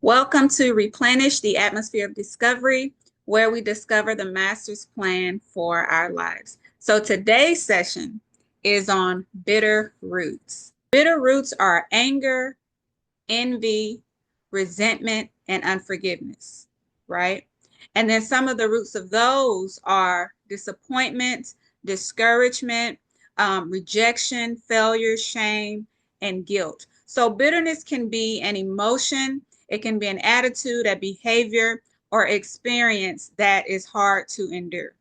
Welcome to Replenish the Atmosphere of Discovery, where we discover the Master's plan for our lives. So today's session is on bitter roots. Bitter roots are anger, envy, resentment, and unforgiveness, right? And then some of the roots of those are disappointment, discouragement, rejection, failure, shame, and guilt. So bitterness can be an emotion, it can be an attitude, a behavior, or experience that is hard to endure,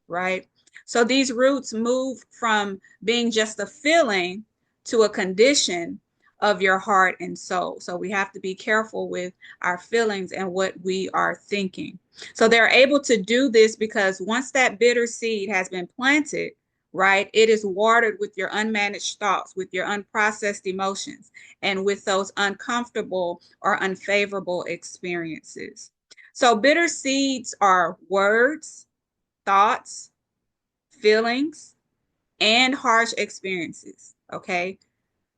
right? So these roots move from being just a feeling to a condition of your heart and soul. So we have to be careful with our feelings and what we are thinking. So they're able to do this because once that bitter seed has been planted, right, it is watered with your unmanaged thoughts, with your unprocessed emotions, and with those uncomfortable or unfavorable experiences. So bitter seeds are words, thoughts, feelings, and harsh experiences. Okay.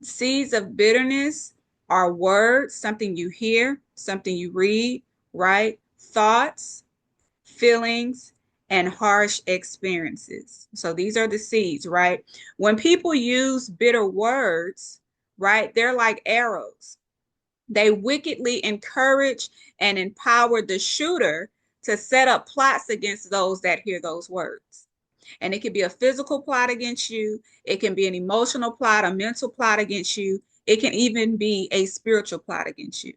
Seeds of bitterness are words, something you hear, something you read, right? Thoughts, feelings, and harsh experiences. So these are the seeds, right? When people use bitter words, right, they're like arrows. They wickedly encourage and empower the shooter to set up plots against those that hear those words. And it can be a physical plot against you. It can be an emotional plot, a mental plot against you. It can even be a spiritual plot against you.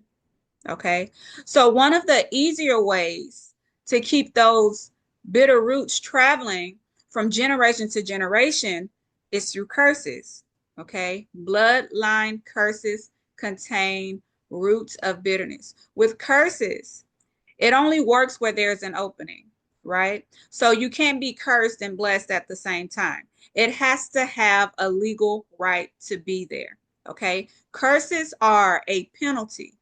Okay. So one of the easier ways to keep those bitter roots traveling from generation to generation is through curses. Okay. Bloodline curses contain roots of bitterness. With curses, it only works where there's an opening, right? So you can't be cursed and blessed at the same time. It has to have a legal right to be there, okay? Curses are a penalty.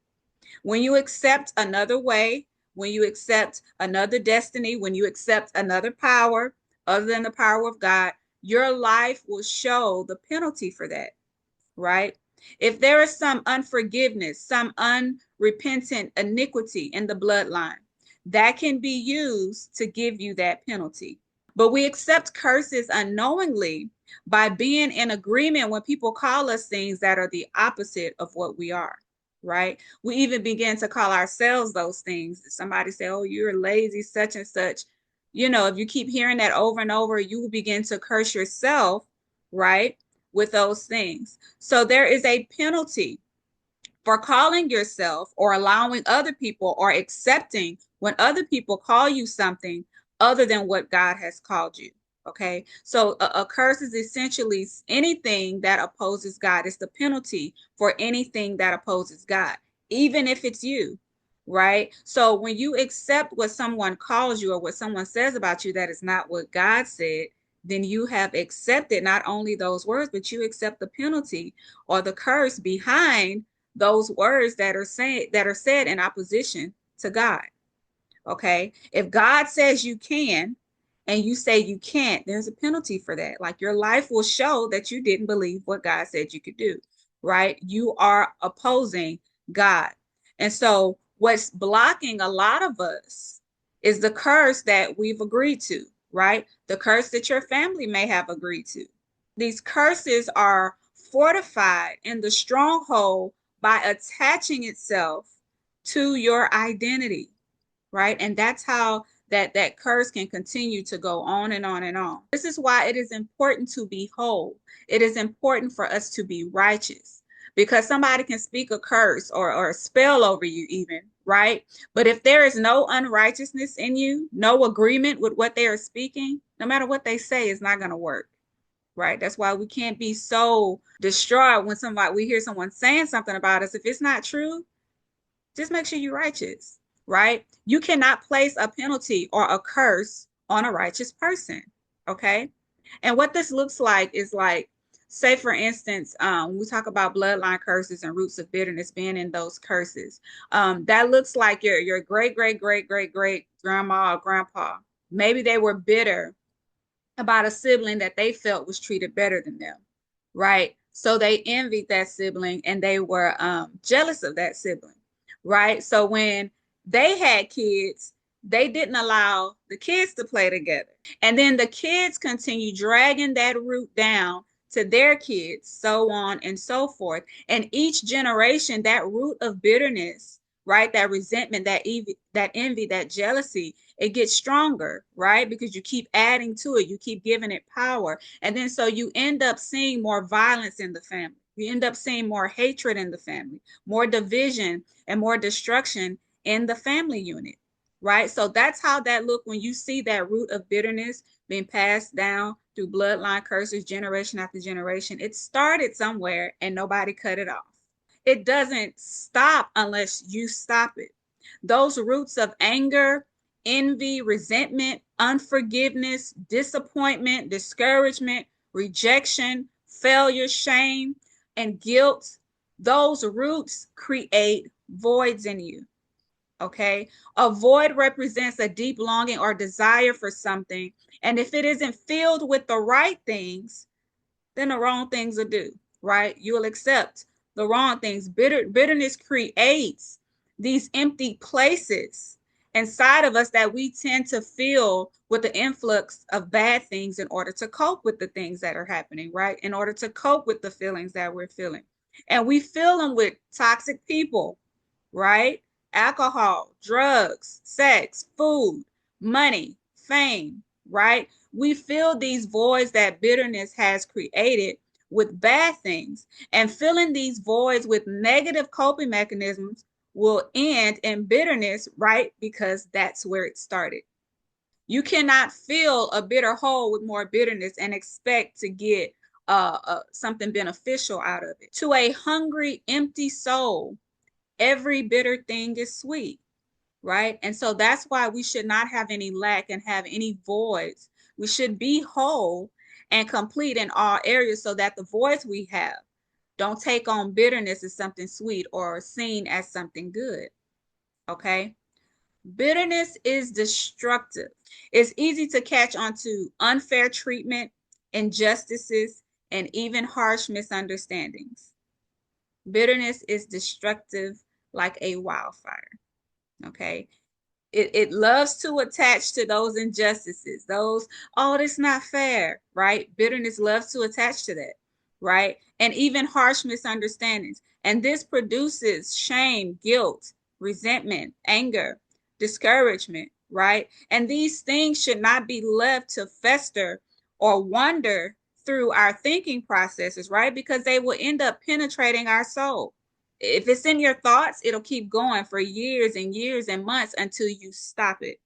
When you accept another way, when you accept another destiny, when you accept another power other than the power of God, your life will show the penalty for that, right? If there is some unforgiveness, some unrepentant iniquity in the bloodline, that can be used to give you that penalty. But we accept curses unknowingly by being in agreement when people call us things that are the opposite of what we are, right? We even begin to call ourselves those things. Somebody say, oh, you're lazy, such and such. You know, if you keep hearing that over and over, you will begin to curse yourself, right? With those things. So there is a penalty for calling yourself or allowing other people or accepting when other people call you something other than what God has called you. Okay. So a curse is essentially anything that opposes God. It's the penalty for anything that opposes God, even if it's you. Right. So when you accept what someone calls you or what someone says about you that is not what God said, then you have accepted not only those words, but you accept the penalty or the curse behind those words that are said in opposition to God. Okay. If God says you can and you say you can't, there's a penalty for that. Like your life will show that you didn't believe what God said you could do, right? You are opposing God. And so what's blocking a lot of us is the curse that we've agreed to, right? The curse that your family may have agreed to. These curses are fortified in the stronghold by attaching itself to your identity, right? And that's how that curse can continue to go on and on and on. This is why it is important to be whole. It is important for us to be righteous because somebody can speak a curse or a spell over you even, right? But if there is no unrighteousness in you, no agreement with what they are speaking, no matter what they say, it's not going to work. Right. That's why we can't be so distraught when we hear someone saying something about us. If it's not true, just make sure you're righteous, right? You cannot place a penalty or a curse on a righteous person. Okay. And what this looks like is like, say for instance, when we talk about bloodline curses and roots of bitterness being in those curses, that looks like your great, great, great, great, great grandma or grandpa. Maybe they were bitter about a sibling that they felt was treated better than them, right? So they envied that sibling and they were jealous of that sibling. right? So when they had kids, they didn't allow the kids to play together. And then the kids continue dragging that root down to their kids, so on and so forth. And each generation, that root of bitterness, right? That resentment, that envy, that jealousy, it gets stronger, right? Because you keep adding to it, you keep giving it power. And then so you end up seeing more violence in the family. You end up seeing more hatred in the family, more division and more destruction in the family unit, right? So that's how that look when you see that root of bitterness being passed down through bloodline curses, generation after generation. It started somewhere and nobody cut it off. It doesn't stop unless you stop it. Those roots of anger, envy, resentment, unforgiveness, disappointment, discouragement, rejection, failure, shame, and guilt, those roots create voids in you. Okay. A void represents a deep longing or desire for something. And if it isn't filled with the right things, then the wrong things will do, right? You'll accept the wrong things. Bitterness creates these empty places inside of us that we tend to fill with the influx of bad things in order to cope with the things that are happening, right? In order to cope with the feelings that we're feeling. And we fill them with toxic people, right? Alcohol, drugs, sex, food, money, fame, right? We fill these voids that bitterness has created with bad things, and filling these voids with negative coping mechanisms will end in bitterness, right? Because that's where it started. You cannot fill a bitter hole with more bitterness and expect to get something beneficial out of it. To a hungry, empty soul, every bitter thing is sweet, right? And so that's why we should not have any lack and have any voids. We should be whole and complete in all areas so that the voids we have don't take on bitterness as something sweet or seen as something good, okay? Bitterness is destructive. It's easy to catch on to unfair treatment, injustices, and even harsh misunderstandings. Bitterness is destructive like a wildfire. Okay. It loves to attach to those injustices, those, oh, that's not fair, right? Bitterness loves to attach to that, right? And even harsh misunderstandings. And this produces shame, guilt, resentment, anger, discouragement, right? And these things should not be left to fester or wander through our thinking processes, right? Because they will end up penetrating our soul. If it's in your thoughts, it'll keep going for years and years and months until you stop it.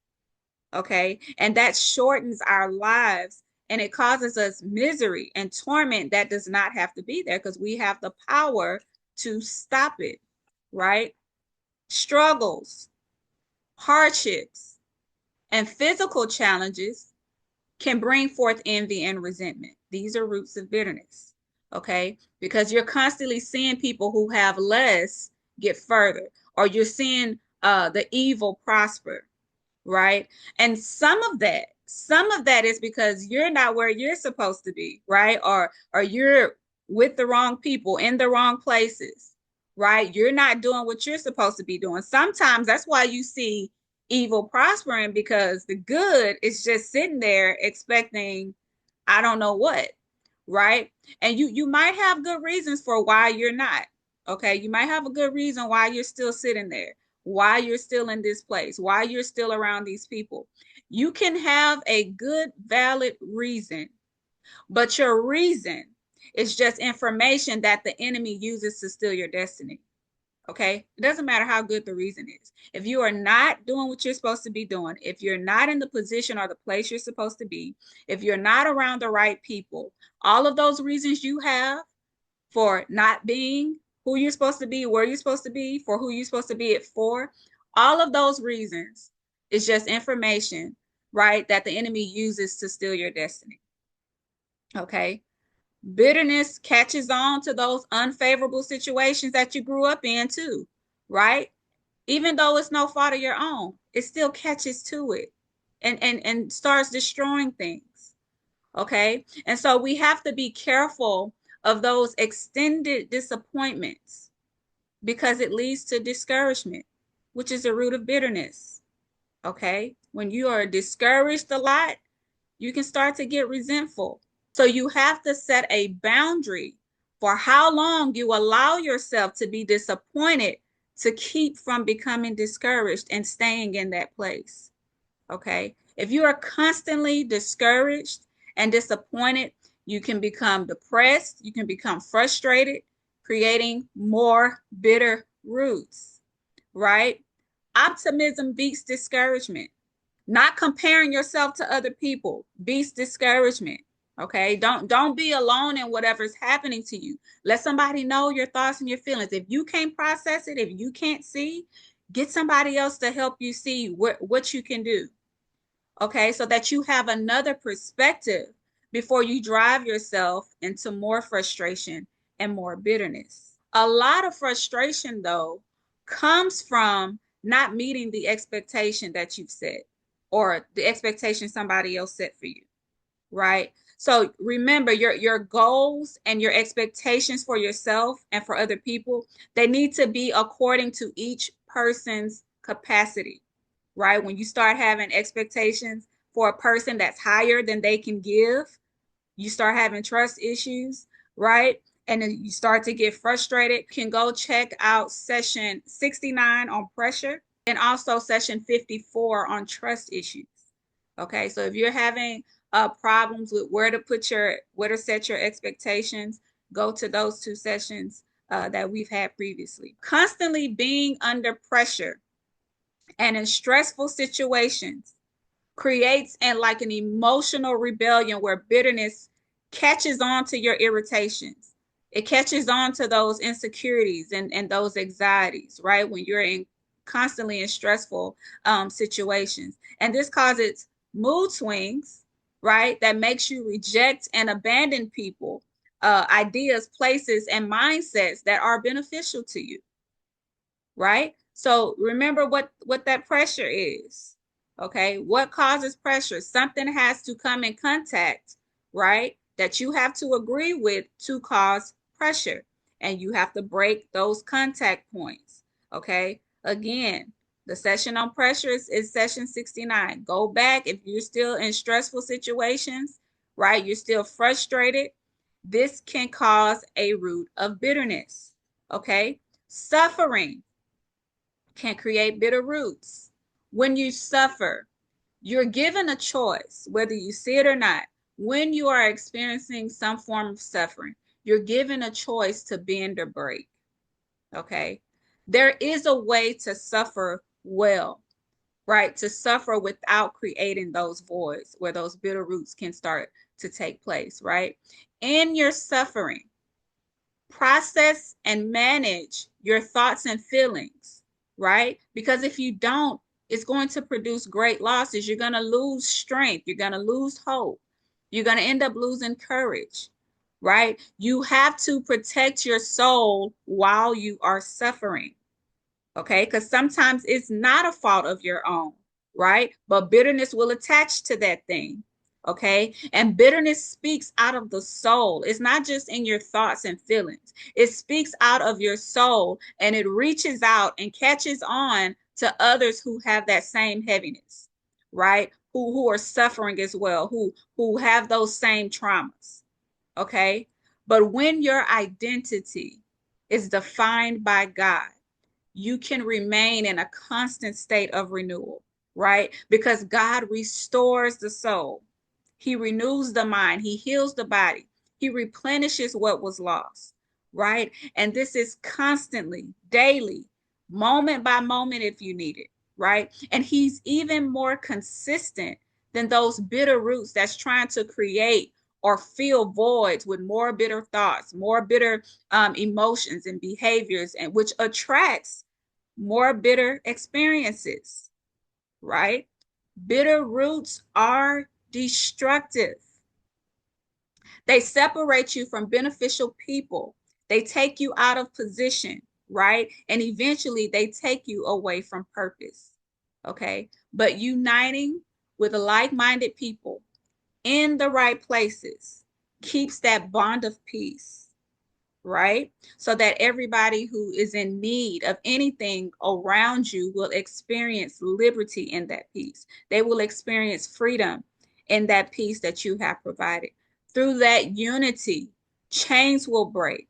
Okay. And that shortens our lives and it causes us misery and torment that does not have to be there because we have the power to stop it. Right. Struggles, hardships, and physical challenges can bring forth envy and resentment. These are roots of bitterness, okay? Because you're constantly seeing people who have less get further, or you're seeing the evil prosper, right? And some of that is because you're not where you're supposed to be, right? Or you're with the wrong people in the wrong places, right? You're not doing what you're supposed to be doing. Sometimes that's why you see evil prospering because the good is just sitting there expecting I don't know what, right? And you might have good reasons for why you're not. Okay, you might have a good reason why you're still sitting there, why you're still in this place, why you're still around these people. You can have a good, valid reason, but your reason is just information that the enemy uses to steal your destiny. Okay. It doesn't matter how good the reason is. If you are not doing what you're supposed to be doing, if you're not in the position or the place you're supposed to be, if you're not around the right people, all of those reasons you have for not being who you're supposed to be, where you're supposed to be, for who you're supposed to be it for, all of those reasons is just information, right? That the enemy uses to steal your destiny. Okay. Bitterness catches on to those unfavorable situations that you grew up in too, right? Even though it's no fault of your own, it still catches to it and starts destroying things. Okay. And so we have to be careful of those extended disappointments. because it leads to discouragement, which is the root of bitterness. Okay? When you are discouraged a lot, you can start to get resentful. So you have to set a boundary for how long you allow yourself to be disappointed to keep from becoming discouraged and staying in that place. Okay? If you are constantly discouraged and disappointed, you can become depressed, you can become frustrated, creating more bitter roots, right? Optimism beats discouragement. Not comparing yourself to other people beats discouragement. Okay, don't be alone in whatever's happening to you. Let somebody know your thoughts and your feelings. If you can't process it, if you can't see, get somebody else to help you see what you can do. Okay, so that you have another perspective before you drive yourself into more frustration and more bitterness. A lot of frustration, though, comes from not meeting the expectation that you've set or the expectation somebody else set for you, right? So remember your goals and your expectations for yourself and for other people, they need to be according to each person's capacity, right? When you start having expectations for a person that's higher than they can give, you start having trust issues, right? And then you start to get frustrated. You can go check out session 69 on pressure and also session 54 on trust issues. Okay, so if you're having problems with where to set your expectations, go to those two sessions that we've had previously. Constantly being under pressure and in stressful situations creates an emotional rebellion where bitterness catches on to your irritations. It catches on to those insecurities and those anxieties, right? When you're in constantly in stressful situations. And this causes mood swings, right? That makes you reject and abandon people, ideas, places, and mindsets that are beneficial to you, right? So remember what that pressure is. Okay, what causes pressure? Something has to come in contact, right? That you have to agree with to cause pressure, and you have to break those contact points. Okay, again, the session on pressure is session 69. Go back if you're still in stressful situations, right? You're still frustrated. This can cause a root of bitterness. Okay, suffering can create bitter roots. When you suffer, you're given a choice, whether you see it or not. When you are experiencing some form of suffering, you're given a choice to bend or break. Okay. There is a way to suffer well, right? To suffer without creating those voids where those bitter roots can start to take place, right? In your suffering, process and manage your thoughts and feelings, right? Because if you don't, it's going to produce great losses. You're going to lose strength. You're going to lose hope. You're going to end up losing courage, right? You have to protect your soul while you are suffering, okay? Because sometimes it's not a fault of your own, right? But bitterness will attach to that thing, okay? And bitterness speaks out of the soul. It's not just in your thoughts and feelings. It speaks out of your soul, and it reaches out and catches on to others who have that same heaviness, right? Who are suffering as well, who have those same traumas, okay? But when your identity is defined by God, you can remain in a constant state of renewal, right? Because God restores the soul. He renews the mind. He heals the body. He replenishes what was lost, right? And this is constantly, daily, moment by moment if you need it, right? And he's even more consistent than those bitter roots that's trying to create or fill voids with more bitter thoughts, more bitter emotions and behaviors, and which attracts more bitter experiences, right? Bitter roots are destructive. They separate you from beneficial people. They take you out of position, right? And eventually they take you away from purpose, okay? But uniting with like-minded people in the right places keeps that bond of peace, right? So that everybody who is in need of anything around you will experience liberty in that peace. They will experience freedom in that peace that you have provided. Through that unity, chains will break,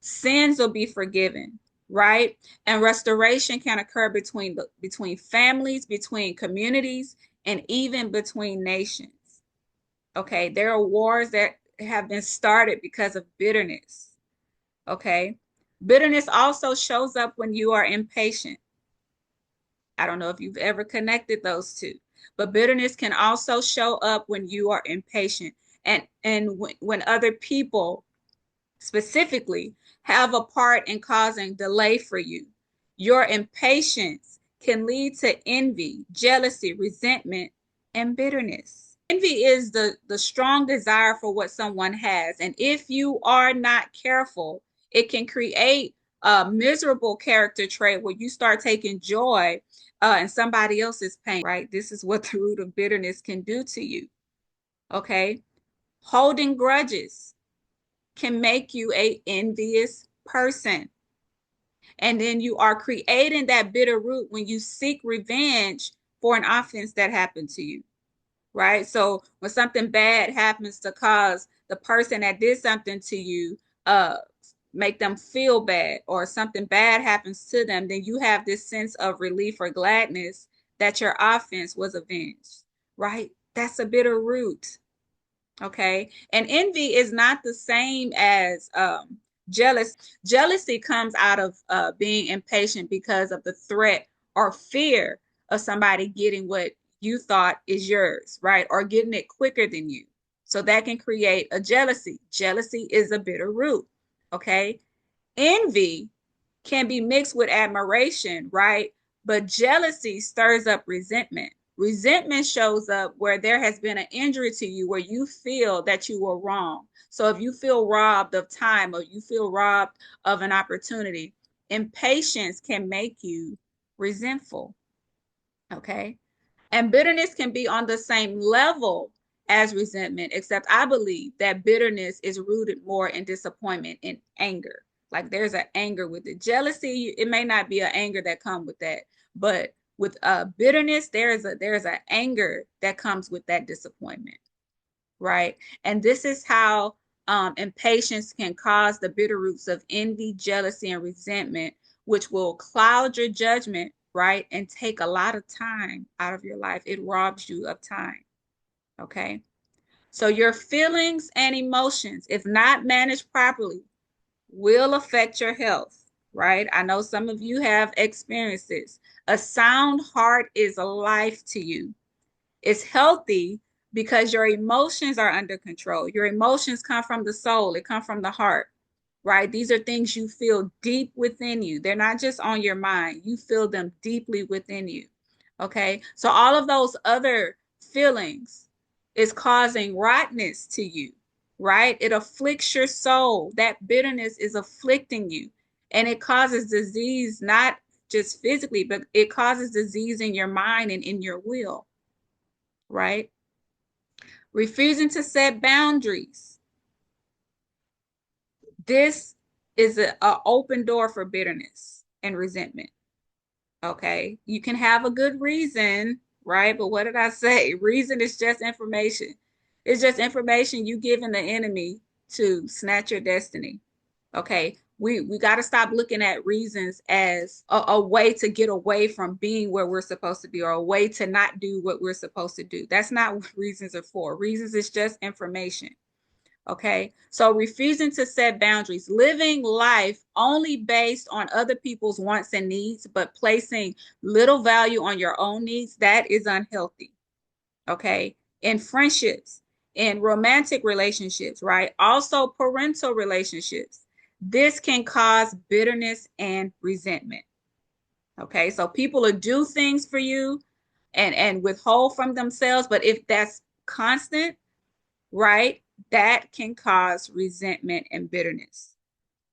sins will be forgiven, right? And restoration can occur between families, between communities, and even between nations. Okay, there are wars that have been started because of bitterness. Okay. Bitterness also shows up when you are impatient. I don't know if you've ever connected those two, but bitterness can also show up when you are impatient and when other people specifically have a part in causing delay for you. Your impatience can lead to envy, jealousy, resentment, and bitterness. Envy is the strong desire for what someone has. And if you are not careful, it can create a miserable character trait where you start taking joy in somebody else's pain, right? This is what the root of bitterness can do to you. Okay. Holding grudges can make you an envious person. And then you are creating that bitter root when you seek revenge for an offense that happened to you, right? So when something bad happens to cause the person that did something to you, make them feel bad, or something bad happens to them, then you have this sense of relief or gladness that your offense was avenged, right? That's a bitter root. Okay. And envy is not the same as jealous. Jealousy comes out of being impatient because of the threat or fear of somebody getting what you thought is yours, right? Or getting it quicker than you. So that can create a jealousy. Jealousy is a bitter root. Okay. Envy can be mixed with admiration, right? But jealousy stirs up resentment. Resentment shows up where there has been an injury to you, where you feel that you were wrong. So if you feel robbed of time or you feel robbed of an opportunity, impatience can make you resentful. Okay. And bitterness can be on the same level as resentment, except I believe that bitterness is rooted more in disappointment and anger. Like there's an anger with it. Jealousy, it may not be an anger that comes with that, but with bitterness, there's an anger that comes with that disappointment, right? And this is how impatience can cause the bitter roots of envy, jealousy, and resentment, which will cloud your judgment, right? And take a lot of time out of your life. It robs you of time, okay? So your feelings and emotions, if not managed properly, will affect your health, right? I know some of you have experienced this. A sound heart is a life to you. It's healthy because your emotions are under control. Your emotions come from the soul, it comes from the heart, right? These are things you feel deep within you. They're not just on your mind, you feel them deeply within you. Okay. So all of those other feelings is causing rottenness to you, right? It afflicts your soul. That bitterness is afflicting you, and it causes disease, not just physically, but it causes disease in your mind and in your will, right? Refusing to set boundaries. This is an open door for bitterness and resentment. Okay. You can have a good reason, right? But what did I say? Reason is just information. It's just information you giving the enemy to snatch your destiny. Okay. We got to stop looking at reasons as a way to get away from being where we're supposed to be, or a way to not do what we're supposed to do. That's not what reasons are for. Reasons is just information. Okay. So refusing to set boundaries, living life only based on other people's wants and needs, but placing little value on your own needs, that is unhealthy. Okay. In friendships, in romantic relationships, right? Also parental relationships. This can cause bitterness and resentment. Okay. So people will do things for you and withhold from themselves, but if that's constant, right, that can cause resentment and bitterness.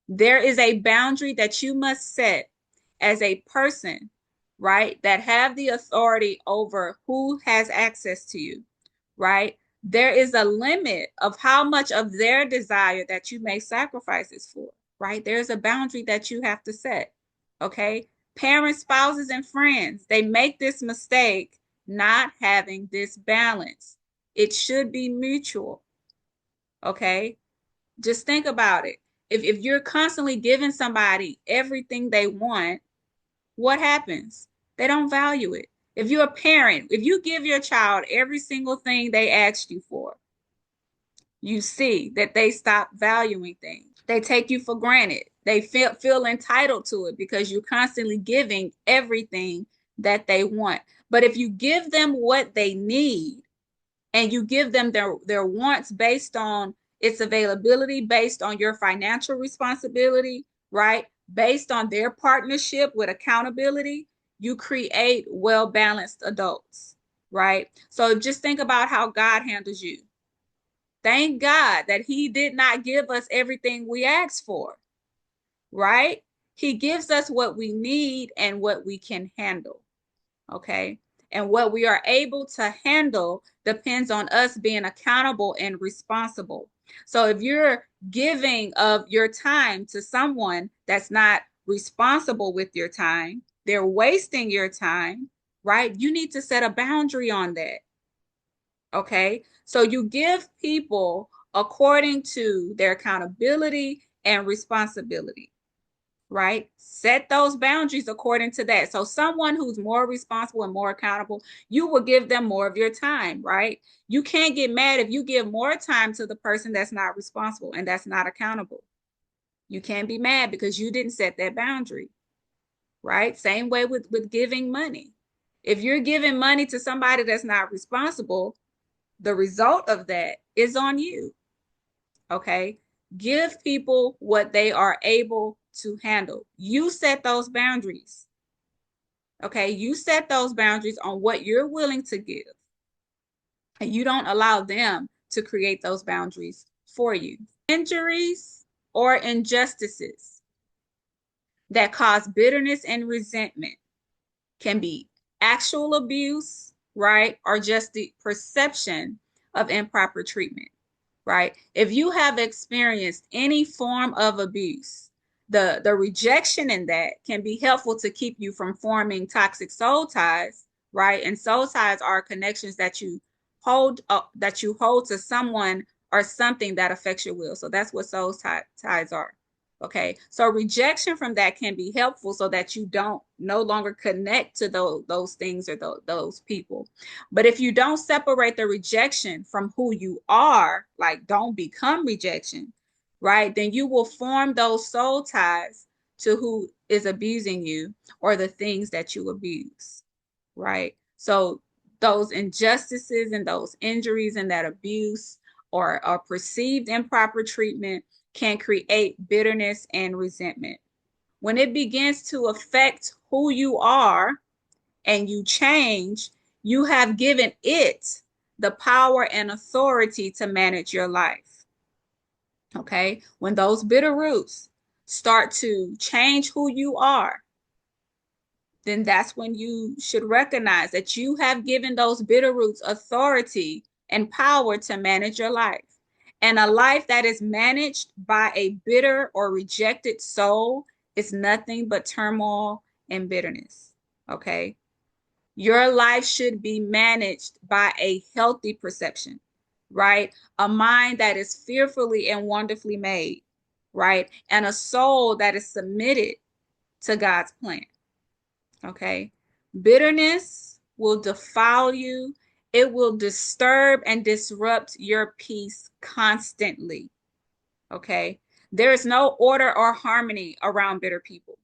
There is a boundary that you must set as a person, right, that have the authority over who has access to you, right? There is a limit of how much of their desire that you make sacrifices for. right? There's a boundary that you have to set, okay? Parents, spouses, and friends, they make this mistake not having this balance. It should be mutual, okay? Just think about it. If you're constantly giving somebody everything they want, what happens? They don't value it. If you're a parent, if you give your child every single thing they asked you for, you see that they stop valuing things. They take you for granted. They feel entitled to it because you're constantly giving everything that they want. But if you give them what they need and you give them their wants based on its availability, based on your financial responsibility, right? Based on their partnership with accountability, you create well-balanced adults, right? So just think about how God handles you. Thank God that he did not give us everything we asked for, right? He gives us what we need and what we can handle, okay? And what we are able to handle depends on us being accountable and responsible. So if you're giving of your time to someone that's not responsible with your time, they're wasting your time, right? You need to set a boundary on that. Okay, so you give people according to their accountability and responsibility, right? Set those boundaries according to that. So someone who's more responsible and more accountable, you will give them more of your time, right? You can't get mad if you give more time to the person that's not responsible and that's not accountable. You can't be mad because you didn't set that boundary, right? Same way with giving money. If you're giving money to somebody that's not responsible, the result of that is on you, okay? Give people what they are able to handle. You set those boundaries, okay? You set those boundaries on what you're willing to give, and you don't allow them to create those boundaries for you. Injuries or injustices that cause bitterness and resentment can be actual abuse, right? Or just the perception of improper treatment, right? If you have experienced any form of abuse, the rejection in that can be helpful to keep you from forming toxic soul ties, right? And soul ties are connections that you hold to someone or something that affects your will. So that's what soul ties are. Okay, so rejection from that can be helpful so that you don't no longer connect to those things or those people. But if you don't separate the rejection from who you are, like don't become rejection, right? Then you will form those soul ties to who is abusing you or the things that you abuse, right? So those injustices and those injuries and that abuse or perceived improper treatment can create bitterness and resentment. When it begins to affect who you are and you change, you have given it the power and authority to manage your life. Okay? When those bitter roots start to change who you are, then that's when you should recognize that you have given those bitter roots authority and power to manage your life. And a life that is managed by a bitter or rejected soul is nothing but turmoil and bitterness. Okay? Your life should be managed by a healthy perception, right? A mind that is fearfully and wonderfully made, right? And a soul that is submitted to God's plan. Okay? Bitterness will defile you. It will disturb and disrupt your peace constantly. Okay? There is no order or harmony around bitter people.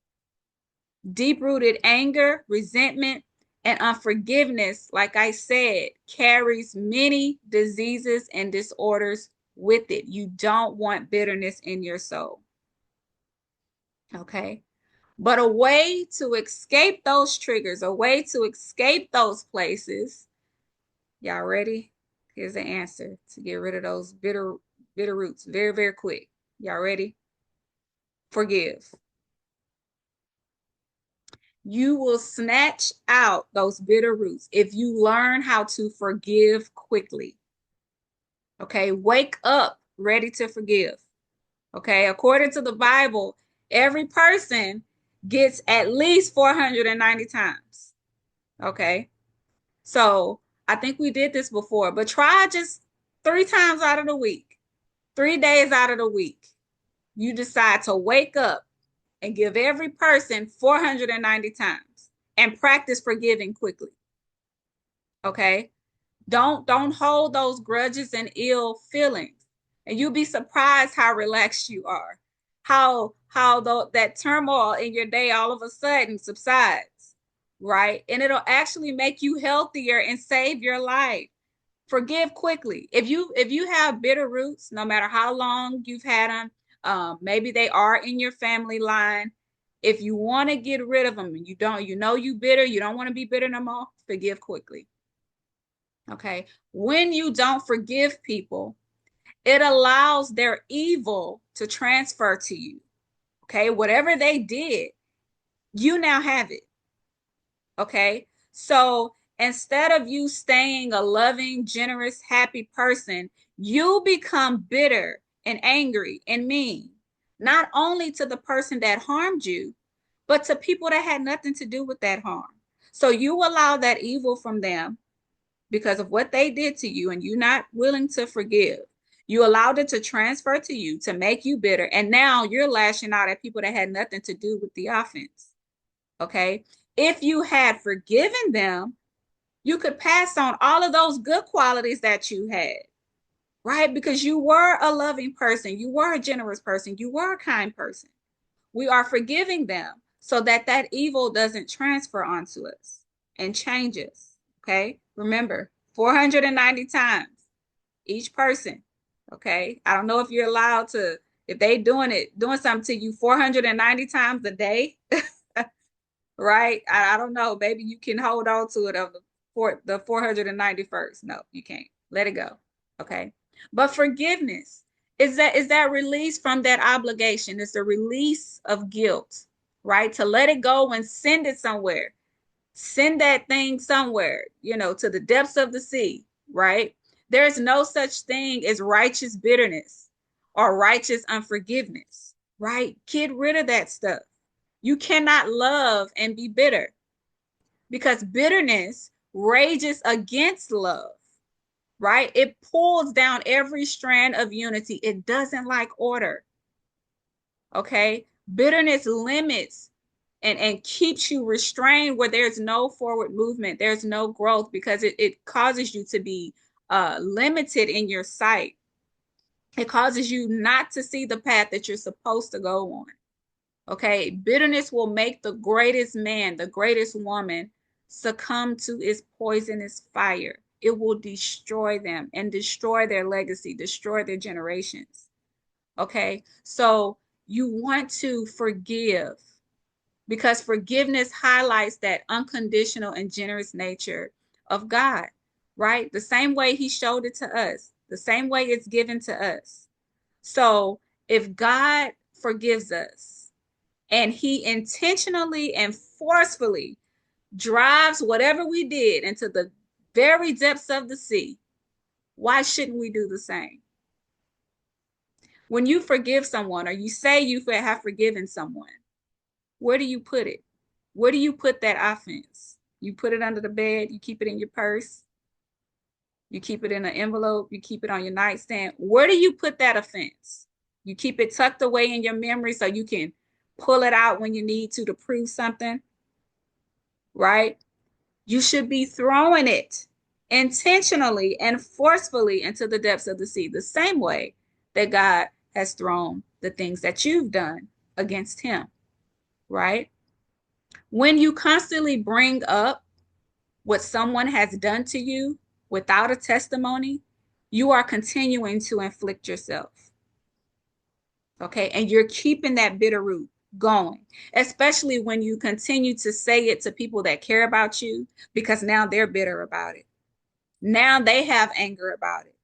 Deep-rooted anger, resentment, and unforgiveness, like I said, carries many diseases and disorders with it. You don't want bitterness in your soul. Okay? But a way to escape those triggers, a way to escape those places, y'all ready? Here's the answer to get rid of those bitter roots very, very quick. Y'all ready? Forgive. You will snatch out those bitter roots if you learn how to forgive quickly. Okay, wake up ready to forgive. Okay, according to the Bible, every person gets at least 490 times. Okay, so I think we did this before, but try just 3 times out of the week, 3 days out of the week. You decide to wake up and give every person 490 times and practice forgiving quickly. Okay, don't hold those grudges and ill feelings, and you'll be surprised how relaxed you are, how that turmoil in your day all of a sudden subsides, right? And it'll actually make you healthier and save your life. Forgive quickly. If you have bitter roots, no matter how long you've had them, maybe they are in your family line. If you want to get rid of them and you bitter, you don't want to be bitter no more, forgive quickly. Okay. When you don't forgive people, it allows their evil to transfer to you. Okay. Whatever they did, you now have it. Okay. So instead of you staying a loving, generous, happy person, you become bitter and angry and mean, not only to the person that harmed you, but to people that had nothing to do with that harm. So you allow that evil from them because of what they did to you and you're not willing to forgive. You allowed it to transfer to you to make you bitter. And now you're lashing out at people that had nothing to do with the offense. Okay. If you had forgiven them, you could pass on all of those good qualities that you had, right? Because you were a loving person, you were a generous person, you were a kind person. We are forgiving them so that that evil doesn't transfer onto us and change us. Okay. Remember, 490 times each person. Okay. I don't know if you're allowed to, if they doing something to you 490 times a day, right? I don't know. Maybe you can hold on to it of the 491st. No, you can't. Let it go. Okay. But forgiveness is that release from that obligation. It's a release of guilt, right? To let it go and send it somewhere. Send that thing somewhere, to the depths of the sea, right? There's no such thing as righteous bitterness or righteous unforgiveness, right? Get rid of that stuff. You cannot love and be bitter because bitterness rages against love, right? It pulls down every strand of unity. It doesn't like order. Okay. Bitterness limits and keeps you restrained where there's no forward movement, there's no growth because it causes you to be limited in your sight. It causes you not to see the path that you're supposed to go on. Okay, bitterness will make the greatest man, the greatest woman succumb to its poisonous fire. It will destroy them and destroy their legacy, destroy their generations. Okay, so you want to forgive because forgiveness highlights that unconditional and generous nature of God, right? The same way he showed it to us, the same way it's given to us. So if God forgives us and he intentionally and forcefully drives whatever we did into the very depths of the sea, why shouldn't we do the same? When you forgive someone or you say you have forgiven someone, where do you put it? Where do you put that offense? You put it under the bed, you keep it in your purse, you keep it in an envelope, you keep it on your nightstand. Where do you put that offense? You keep it tucked away in your memory so you can pull it out when you need to prove something, right? You should be throwing it intentionally and forcefully into the depths of the sea, the same way that God has thrown the things that you've done against him, right? When you constantly bring up what someone has done to you without a testimony, you are continuing to inflict yourself. Okay. And you're keeping that bitter root going, especially when you continue to say it to people that care about you because now they're bitter about it. Now they have anger about it.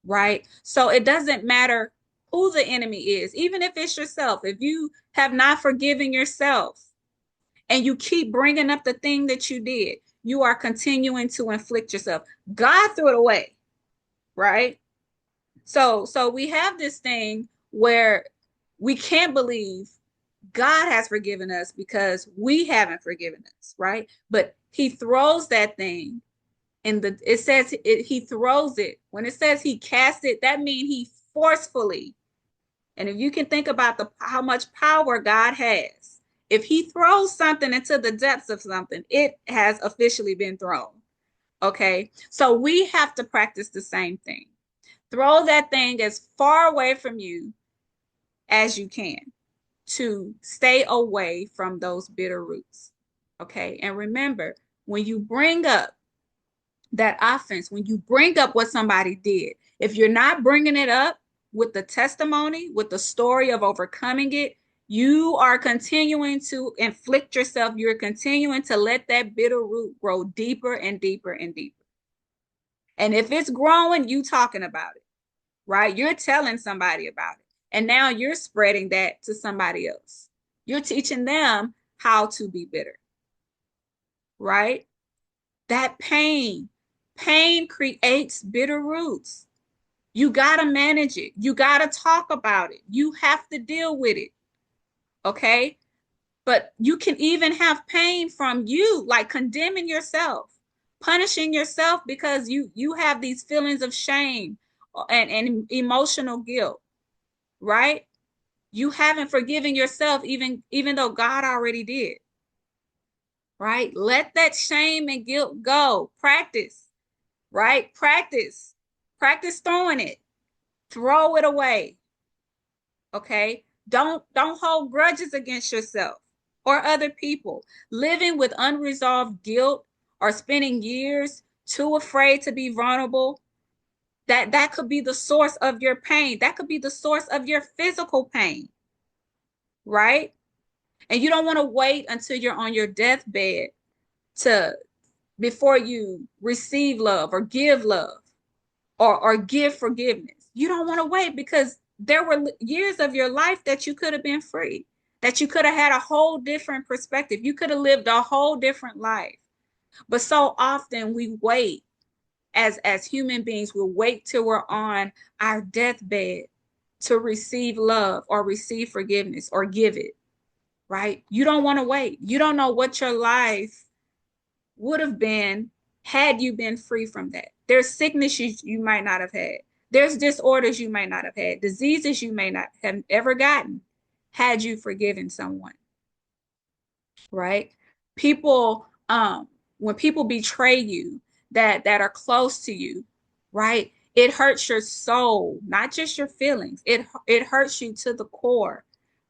Right. So it doesn't matter who the enemy is, even if it's yourself. If you have not forgiven yourself and you keep bringing up the thing that you did, you are continuing to inflict yourself. God threw it away, right? So we have this thing where we can't believe God has forgiven us because we haven't forgiven us, right? But he throws that thing in the, it says he throws it. When it says he cast it, that means he forcefully. And if you can think about how much power God has, if he throws something into the depths of something, it has officially been thrown. Okay. So we have to practice the same thing. Throw that thing as far away from you as you can to stay away from those bitter roots. Okay. And remember, when you bring up that offense, when you bring up what somebody did, if you're not bringing it up with the testimony, with the story of overcoming it, you are continuing to inflict yourself. You're continuing to let that bitter root grow deeper and deeper and deeper. And if it's growing, you talking about it, right? You're telling somebody about it. And now you're spreading that to somebody else. You're teaching them how to be bitter, right? That pain creates bitter roots. You got to manage it. You got to talk about it. You have to deal with it. Okay. But you can even have pain from you, like condemning yourself, punishing yourself because you have these feelings of shame and emotional guilt, right? You haven't forgiven yourself even though God already did, right? Let that shame and guilt go. Practice, right? Practice throwing it. Throw it away. Okay? Don't hold grudges against yourself or other people. Living with unresolved guilt or spending years too afraid to be vulnerable, that could be the source of your pain. That could be the source of your physical pain, right? And you don't want to wait until you're on your deathbed to before you receive love or give love or give forgiveness. You don't want to wait because there were years of your life that you could have been free, that you could have had a whole different perspective. You could have lived a whole different life. But so often we wait as human beings, we'll wait till we're on our deathbed to receive love or receive forgiveness or give it, right? You don't want to wait. You don't know what your life would have been had you been free from that. There's sicknesses you might not have had. There's disorders you might not have had, diseases you may not have ever gotten had you forgiven someone, right? People, when people betray you that are close to you, right? It hurts your soul, not just your feelings. It hurts you to the core,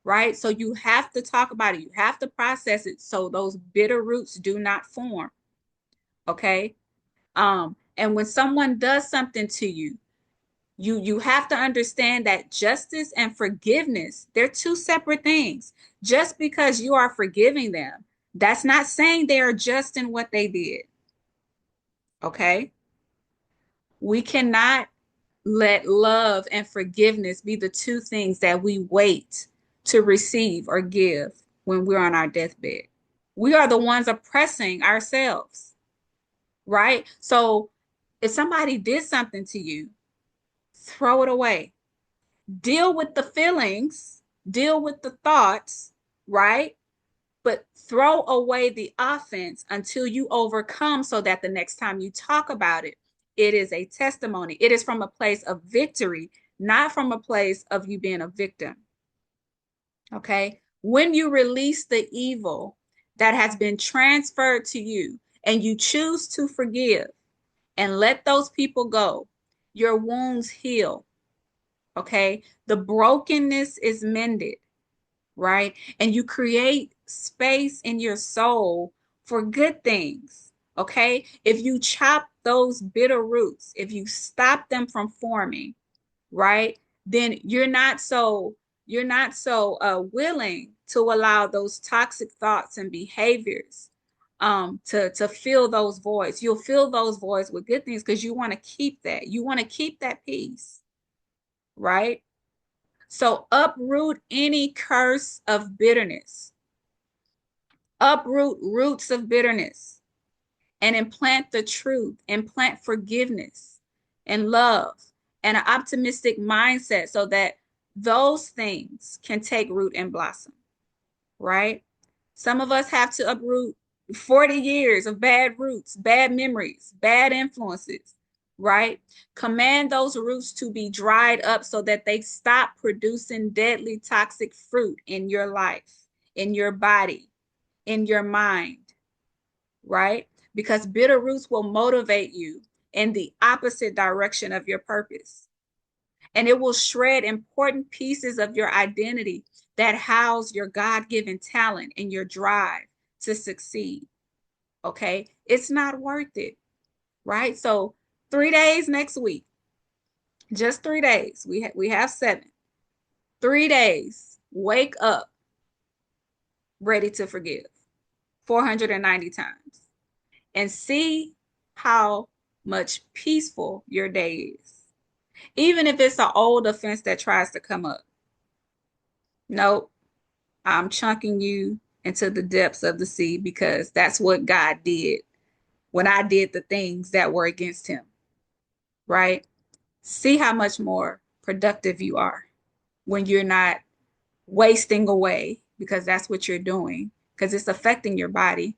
right? So you have to talk about it. You have to process it so those bitter roots do not form. Okay. And when someone does something to you, you have to understand that justice and forgiveness, they're two separate things. Just because you are forgiving them, that's not saying they are just in what they did. Okay. We cannot let love and forgiveness be the two things that we wait to receive or give when we're on our deathbed. We are the ones oppressing ourselves, right? So if somebody did something to you, throw it away. Deal with the feelings, deal with the thoughts, right? But throw away the offense until you overcome so that the next time you talk about it, it is a testimony. It is from a place of victory, not from a place of you being a victim. Okay? When you release the evil that has been transferred to you and you choose to forgive and let those people go, your wounds heal. Okay? The brokenness is mended, right? And you create space in your soul for good things. Okay? If you chop those bitter roots, if you stop them from forming, right? Then you're not so willing to allow those toxic thoughts and behaviors to fill those voids. You'll fill those voids with good things because you want to keep that. You want to keep that peace, right? So uproot any curse of bitterness, uproot roots of bitterness, and implant the truth, implant forgiveness and love and an optimistic mindset so that those things can take root and blossom, right? Some of us have to uproot 40 years of bad roots, bad memories, bad influences, right? Command those roots to be dried up so that they stop producing deadly toxic fruit in your life, in your body, in your mind, right? Because bitter roots will motivate you in the opposite direction of your purpose. And it will shred important pieces of your identity that house your God-given talent and your drive to succeed. Okay. It's not worth it. Right. So 3 days next week, just 3 days. We have 7. 3 days. Wake up ready to forgive 490 times and see how much peaceful your day is. Even if it's an old offense that tries to come up. Nope. I'm chunking you into the depths of the sea because that's what God did when I did the things that were against him, right? See how much more productive you are when you're not wasting away, because that's what you're doing, because it's affecting your body.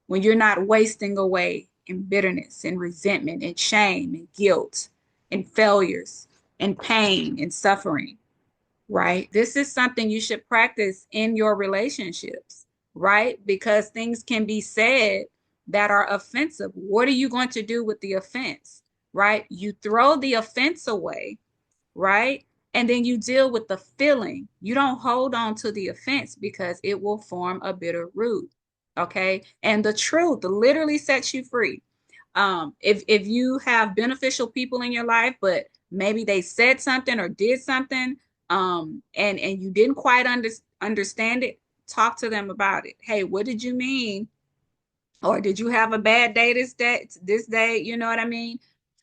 When you're not wasting away in bitterness and resentment and shame and guilt and failures and pain and suffering, right? This is something you should practice in your relationships, right? Because things can be said that are offensive. What are you going to do with the offense, right? You throw the offense away, right? And then you deal with the feeling. You don't hold on to the offense because it will form a bitter root, okay? And the truth literally sets you free. If you have beneficial people in your life, but maybe they said something or did something, and you didn't quite understand it, talk to them about it. Hey, what did you mean? Or did you have a bad day this day? You know what I mean?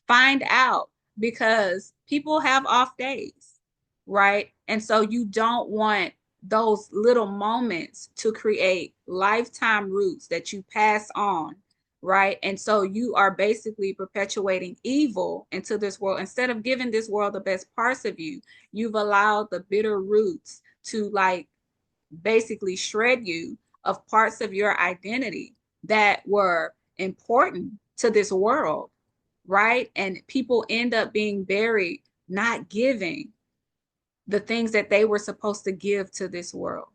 Find out, because people have off days, right? And so you don't want those little moments to create lifetime roots that you pass on, right? And so you are basically perpetuating evil into this world. Instead of giving this world the best parts of you, you've allowed the bitter roots to like basically shred you of parts of your identity that were important to this world, right? And people end up being buried, not giving the things that they were supposed to give to this world,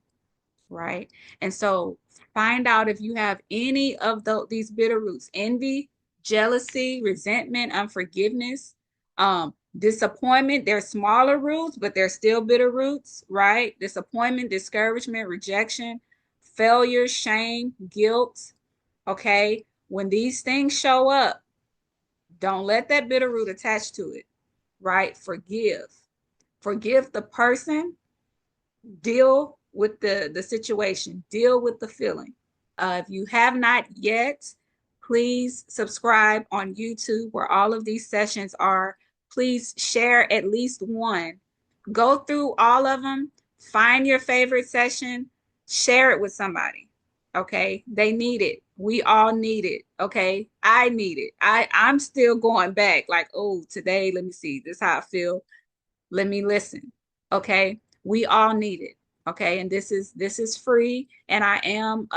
right? And so find out if you have any of these bitter roots: envy, jealousy, resentment, unforgiveness, disappointment. They're smaller roots, but they're still bitter roots, right? Disappointment, discouragement, rejection, failure, shame, guilt. Okay. When these things show up, don't let that bitter root attach to it, right? Forgive. Forgive the person, deal with the situation, deal with the feeling. If you have not yet, please subscribe on YouTube where all of these sessions are. Please share at least one. Go through all of them, find your favorite session, share it with somebody. Okay, they need it. We all need it. Okay, I need it. I'm still going back like, oh, today, let me see, this is how I feel, let me listen. Okay, we all need it. Okay, and this is free, and I am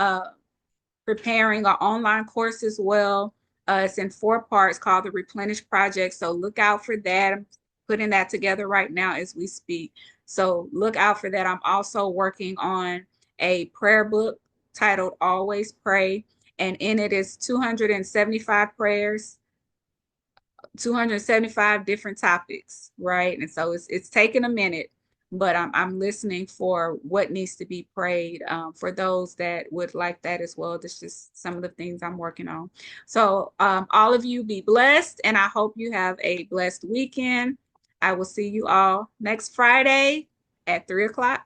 preparing an online course as well. It's in 4 parts called the Replenish Project, so look out for that. I'm putting that together right now as we speak, so look out for that. I'm also working on a prayer book titled Always Pray, and in it is 275 prayers, 275 different topics, right? And so it's taking a minute, but I'm listening for what needs to be prayed, for those that would like that as well. That's just some of the things I'm working on. So all of you be blessed, and I hope you have a blessed weekend. I will see you all next Friday at 3 o'clock.